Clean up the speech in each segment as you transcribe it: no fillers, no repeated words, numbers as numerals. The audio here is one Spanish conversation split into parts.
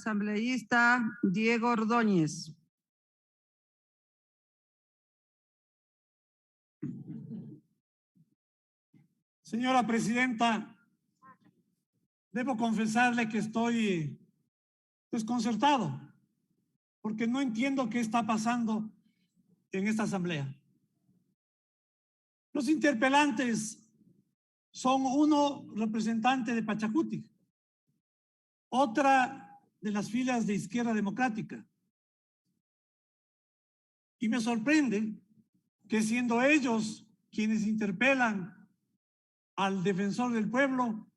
asambleísta Diego Ordóñez. Señora presidenta, debo confesarle que estoy desconcertado porque no entiendo qué está pasando en esta asamblea. Los interpelantes son uno representante de Pachacutic, otra de las filas de Izquierda Democrática. Y me sorprende que siendo ellos quienes interpelan al defensor del pueblo,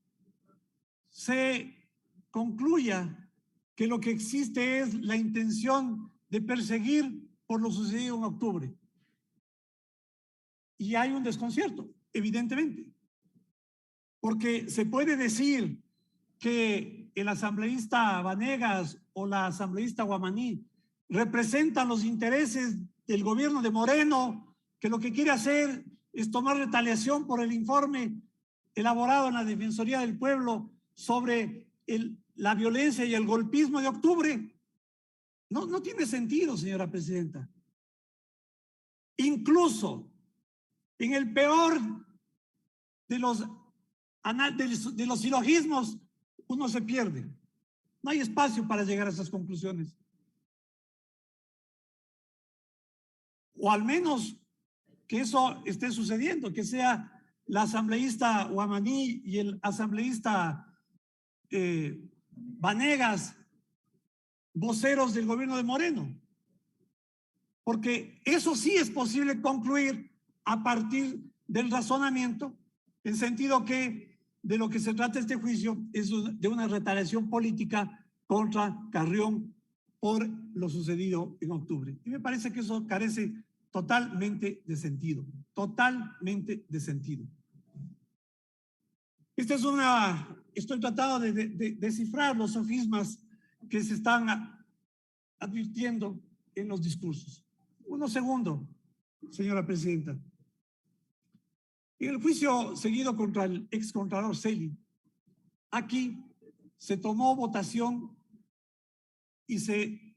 se concluya que lo que existe es la intención de perseguir por lo sucedido en octubre. Y hay un desconcierto, evidentemente, porque se puede decir que el asambleísta Vanegas o la asambleísta Guamaní representan los intereses del gobierno de Moreno, que lo que quiere hacer es tomar retaliación por el informe elaborado en la Defensoría del Pueblo sobre la violencia y el golpismo de octubre. No tiene sentido, señora presidenta. Incluso en el peor de los silogismos, uno se pierde. No hay espacio para llegar a esas conclusiones. O al menos que eso esté sucediendo, que sea la asambleísta Guamaní y el asambleísta Vanegas voceros del gobierno de Moreno. Porque eso sí es posible concluir a partir del razonamiento, en sentido que de lo que se trata este juicio es de una retaliación política contra Carrión por lo sucedido en octubre. Y me parece que eso carece totalmente de sentido, totalmente de sentido. Estoy tratando de descifrar los sofismas que se están advirtiendo en los discursos. Uno segundo, señora presidenta. En el juicio seguido contra el excontralor Celi, aquí se tomó votación y se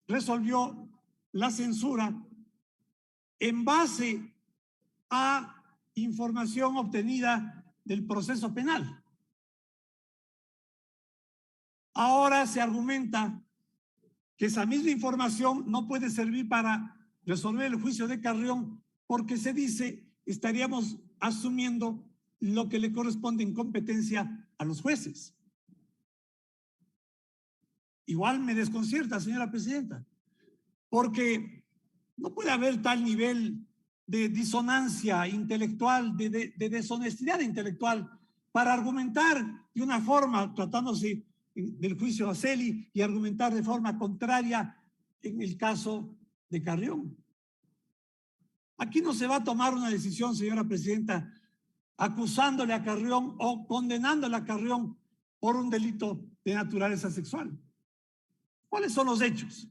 resolvió la censura en base a información obtenida del proceso penal. Ahora se argumenta que esa misma información no puede servir para resolver el juicio de Carrión porque se dice estaríamos asumiendo lo que le corresponde en competencia a los jueces. Igual me desconcierta, señora presidenta, porque no puede haber tal nivel de disonancia intelectual, de deshonestidad intelectual para argumentar de una forma, tratándose del juicio a Celi, y argumentar de forma contraria en el caso de Carrión. Aquí no se va a tomar una decisión, señora presidenta, acusándole a Carrión o condenándole a Carrión por un delito de naturaleza sexual. ¿Cuáles son los hechos?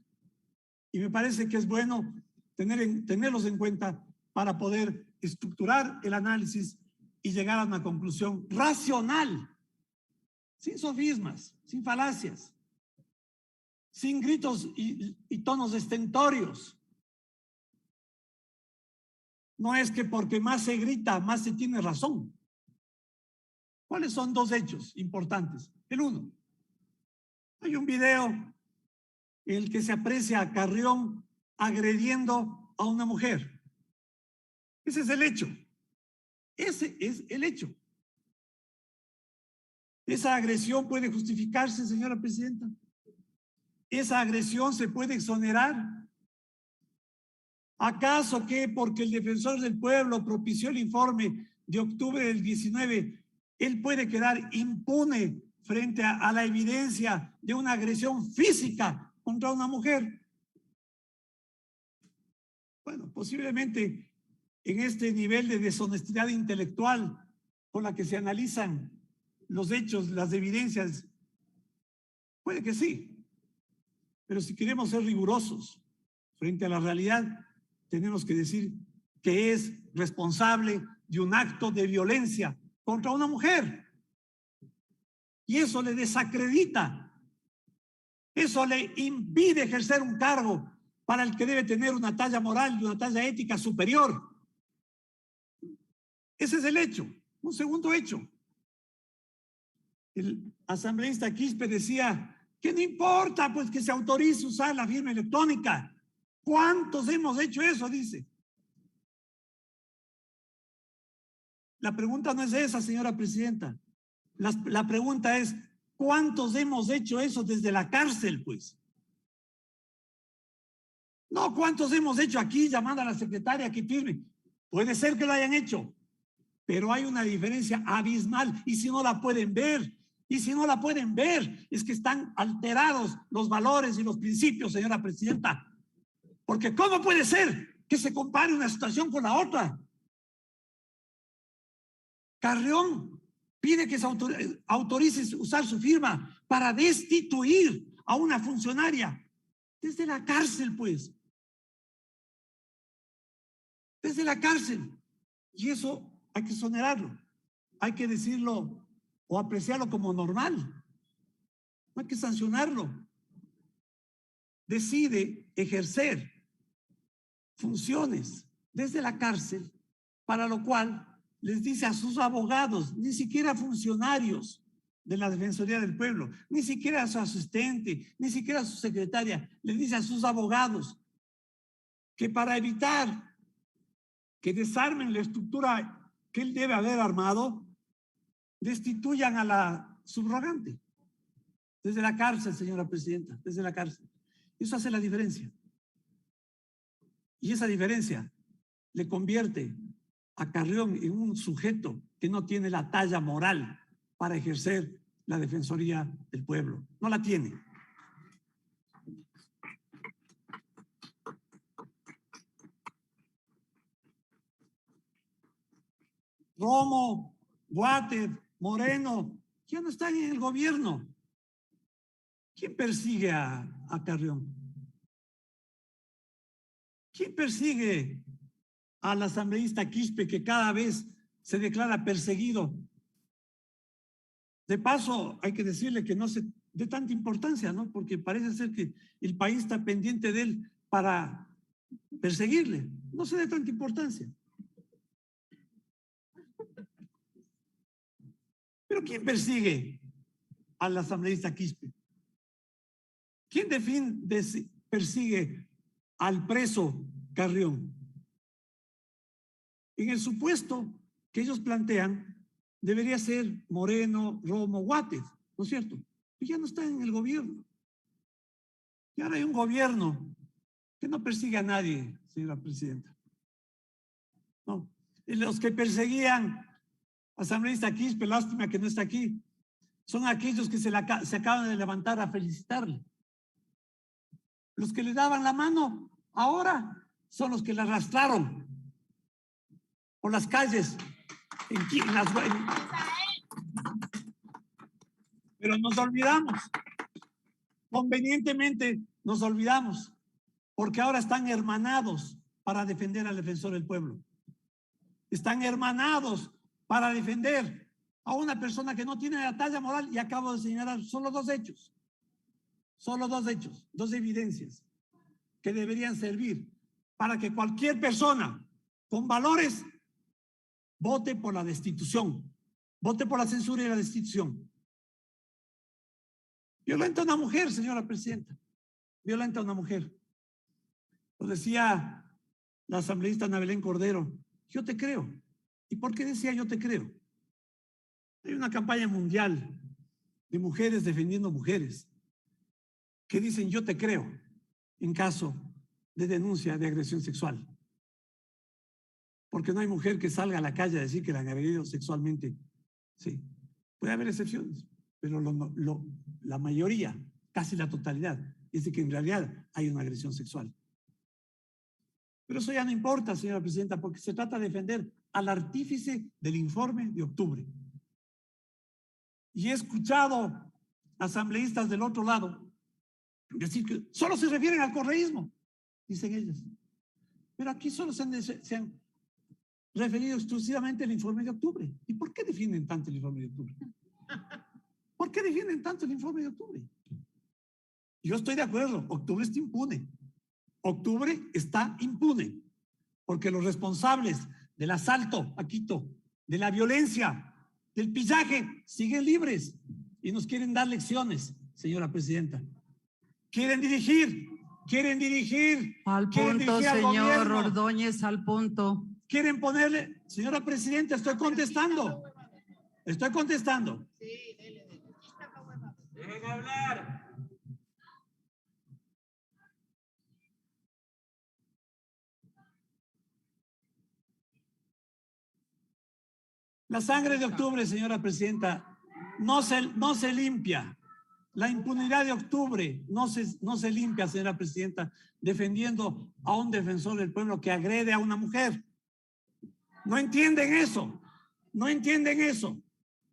Y me parece que es bueno tenerlos en cuenta para poder estructurar el análisis y llegar a una conclusión racional, sin sofismas, sin falacias, sin gritos y tonos estentorios. No es que porque más se grita, más se tiene razón. ¿Cuáles son dos hechos importantes? El uno, hay un video en el que se aprecia a Carrión agrediendo a una mujer. Ese es el hecho. Ese es el hecho. ¿Esa agresión puede justificarse, señora presidenta? ¿Esa agresión se puede exonerar? ¿Acaso que porque el defensor del pueblo propició el informe de octubre del 19, él puede quedar impune frente a la evidencia de una agresión física contra una mujer? Bueno, posiblemente en este nivel de deshonestidad intelectual con la que se analizan los hechos, las evidencias, puede que sí. Pero si queremos ser rigurosos frente a la realidad, tenemos que decir que es responsable de un acto de violencia contra una mujer. Y eso le desacredita Eso le impide ejercer un cargo para el que debe tener una talla moral y una talla ética superior. Ese es el hecho. Un segundo hecho. El asambleísta Quispe decía que no importa pues que se autorice usar la firma electrónica. ¿Cuántos hemos hecho eso? Dice. La pregunta no es esa, señora presidenta. La pregunta es, ¿cuántos hemos hecho eso desde la cárcel, pues? No, ¿cuántos hemos hecho aquí llamando a la secretaria que firme? Puede ser que lo hayan hecho, pero hay una diferencia abismal. Y si no la pueden ver, es que están alterados los valores y los principios, señora presidenta. Porque ¿cómo puede ser que se compare una situación con la otra? Carrión pide que se autorice usar su firma para destituir a una funcionaria desde la cárcel, pues. Desde la cárcel. Y eso hay que exonerarlo. Hay que decirlo o apreciarlo como normal. No hay que sancionarlo. Decide ejercer funciones desde la cárcel, para lo cual les dice a sus abogados, ni siquiera funcionarios de la Defensoría del Pueblo, ni siquiera a su asistente, ni siquiera a su secretaria, les dice a sus abogados que para evitar que desarmen la estructura que él debe haber armado, destituyan a la subrogante. Desde la cárcel, señora presidenta, desde la cárcel. Eso hace la diferencia. Y esa diferencia le convierte a Carrión en un sujeto que no tiene la talla moral para ejercer la Defensoría del Pueblo. No la tiene. Romo, Guate, Moreno, ya no están en el gobierno. ¿Quién persigue a Carrión? ¿Quién persigue al asambleísta Quispe, que cada vez se declara perseguido? De paso, hay que decirle que no se dé tanta importancia, ¿no? Porque parece ser que el país está pendiente de él para perseguirle. No se dé tanta importancia. Pero ¿quién persigue al asambleísta Quispe? ¿Quién persigue al preso Carrión? En el supuesto que ellos plantean, debería ser Moreno, Romo, Guáez, ¿no es cierto? Pero ya no está en el gobierno. Y ahora hay un gobierno que no persigue a nadie, señora presidenta. No. Y los que perseguían asambleísta Quispe, lástima que no está aquí, son aquellos que se acaban de levantar a felicitarle. Los que le daban la mano ahora son los que la arrastraron por las calles. Pero nos olvidamos, convenientemente nos olvidamos, porque ahora están hermanados para defender al defensor del pueblo. Están hermanados para defender a una persona que no tiene la talla moral, y acabo de señalar solo dos hechos, dos evidencias que deberían servir para que cualquier persona con valores vote por la destitución, vote por la censura y la destitución. Violenta a una mujer, señora presidenta, violenta a una mujer. Lo decía la asambleísta Ana Belén Cordero, yo te creo. ¿Y por qué decía yo te creo? Hay una campaña mundial de mujeres defendiendo mujeres que dicen yo te creo en caso de denuncia de agresión sexual. Porque no hay mujer que salga a la calle a decir que la han agredido sexualmente. Sí, puede haber excepciones, pero la mayoría, casi la totalidad, dice que en realidad hay una agresión sexual. Pero eso ya no importa, señora presidenta, porque se trata de defender al artífice del informe de octubre. Y he escuchado asambleístas del otro lado decir que solo se refieren al correísmo, dicen ellos. Pero aquí solo se han referido exclusivamente al informe de octubre. ¿Y por qué defienden tanto el informe de octubre? ¿Por qué defienden tanto el informe de octubre? Yo estoy de acuerdo, octubre está impune. Octubre está impune, porque los responsables del asalto a Quito, de la violencia, del pillaje, siguen libres y nos quieren dar lecciones, señora presidenta. Quieren dirigir Al punto, al señor gobierno. Ordóñez, al punto. Quieren ponerle, señora presidenta, estoy contestando. Dejen hablar. La sangre de octubre, señora presidenta, no se limpia. La impunidad de octubre no se limpia, señora presidenta, defendiendo a un defensor del pueblo que agrede a una mujer. No entienden eso.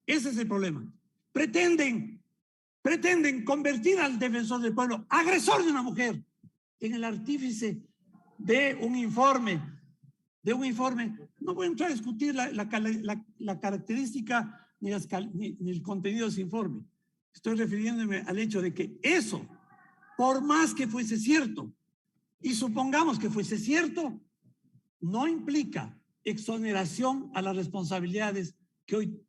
Ese es el problema. Pretenden convertir al defensor del pueblo, agresor de una mujer, en el artífice de un informe. No voy a entrar a discutir la característica ni el contenido de ese informe. Estoy refiriéndome al hecho de que eso, por más que fuese cierto, y supongamos que fuese cierto, no implica exoneración a las responsabilidades que hoy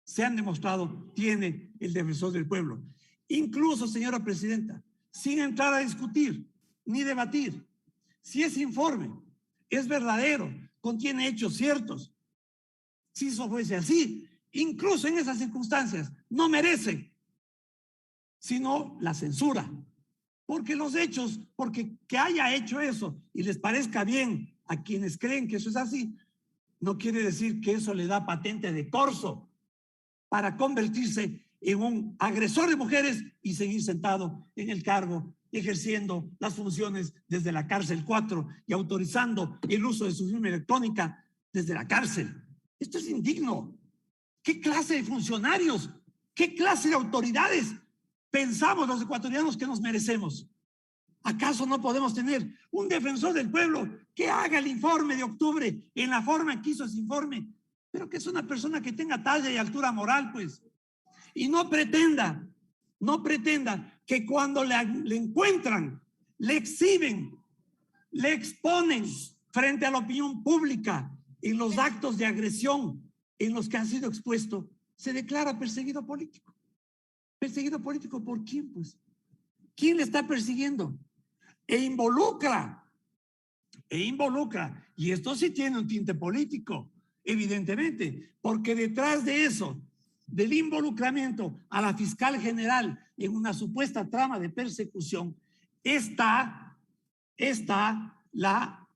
se han demostrado tiene el defensor del pueblo. Incluso, señora presidenta, sin entrar a discutir ni debatir, si ese informe es verdadero, contiene hechos ciertos, si eso fuese así, incluso en esas circunstancias, no merece sino la censura. Porque los hechos, porque que haya hecho eso y les parezca bien a quienes creen que eso es así, no quiere decir que eso le da patente de corso para convertirse en un agresor de mujeres y seguir sentado en el cargo, ejerciendo las funciones desde la cárcel 4 y autorizando el uso de su firma electrónica desde la cárcel. Esto es indigno. ¿Qué clase de funcionarios, qué clase de autoridades pensamos los ecuatorianos que nos merecemos? ¿Acaso no podemos tener un defensor del pueblo que haga el informe de octubre en la forma que hizo ese informe, pero que es una persona que tenga talla y altura moral, pues? Y no pretenda que cuando le encuentran, le exhiben, le exponen frente a la opinión pública en los actos de agresión en los que ha sido expuesto, se declara perseguido político. ¿Perseguido político por quién, pues? ¿Quién le está persiguiendo? E involucra, y esto sí tiene un tinte político, evidentemente, porque detrás de eso, del involucramiento a la fiscal general en una supuesta trama de persecución, está la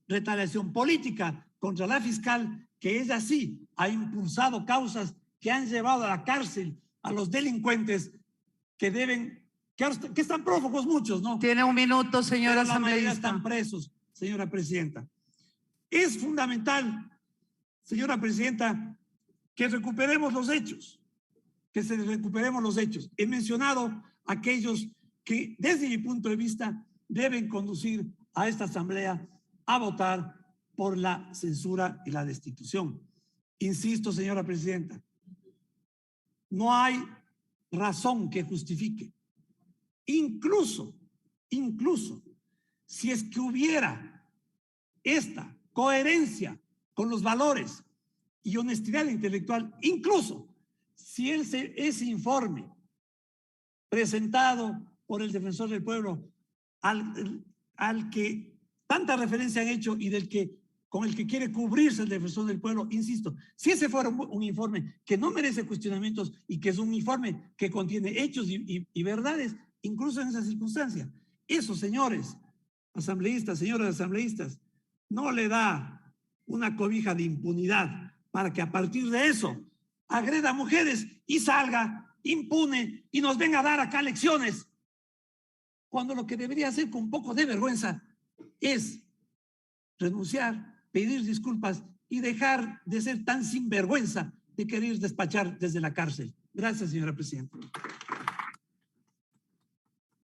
retaliación política contra la fiscal, que ella sí ha impulsado causas que han llevado a la cárcel a los delincuentes que están prófugos muchos, ¿no? Tiene un minuto, señora Pero la mayoría asambleísta. están presos, señora presidenta. Es fundamental, señora presidenta, que recuperemos los hechos, He mencionado aquellos que, desde mi punto de vista, deben conducir a esta asamblea a votar por la censura y la destitución. Insisto, señora presidenta, no hay razón que justifique, incluso si es que hubiera esta coherencia con los valores y honestidad intelectual, incluso si ese informe presentado por el defensor del pueblo, al que tanta referencia han hecho y con el que quiere cubrirse el defensor del pueblo, insisto, si ese fuera un informe que no merece cuestionamientos y que es un informe que contiene hechos y verdades, incluso en esa circunstancia, eso, señores asambleístas, señoras asambleístas, no le da una cobija de impunidad para que a partir de eso agreda a mujeres y salga impune y nos venga a dar acá lecciones, cuando lo que debería hacer con un poco de vergüenza es renunciar, pedir disculpas y dejar de ser tan sinvergüenza de querer despachar desde la cárcel. Gracias, señora presidenta.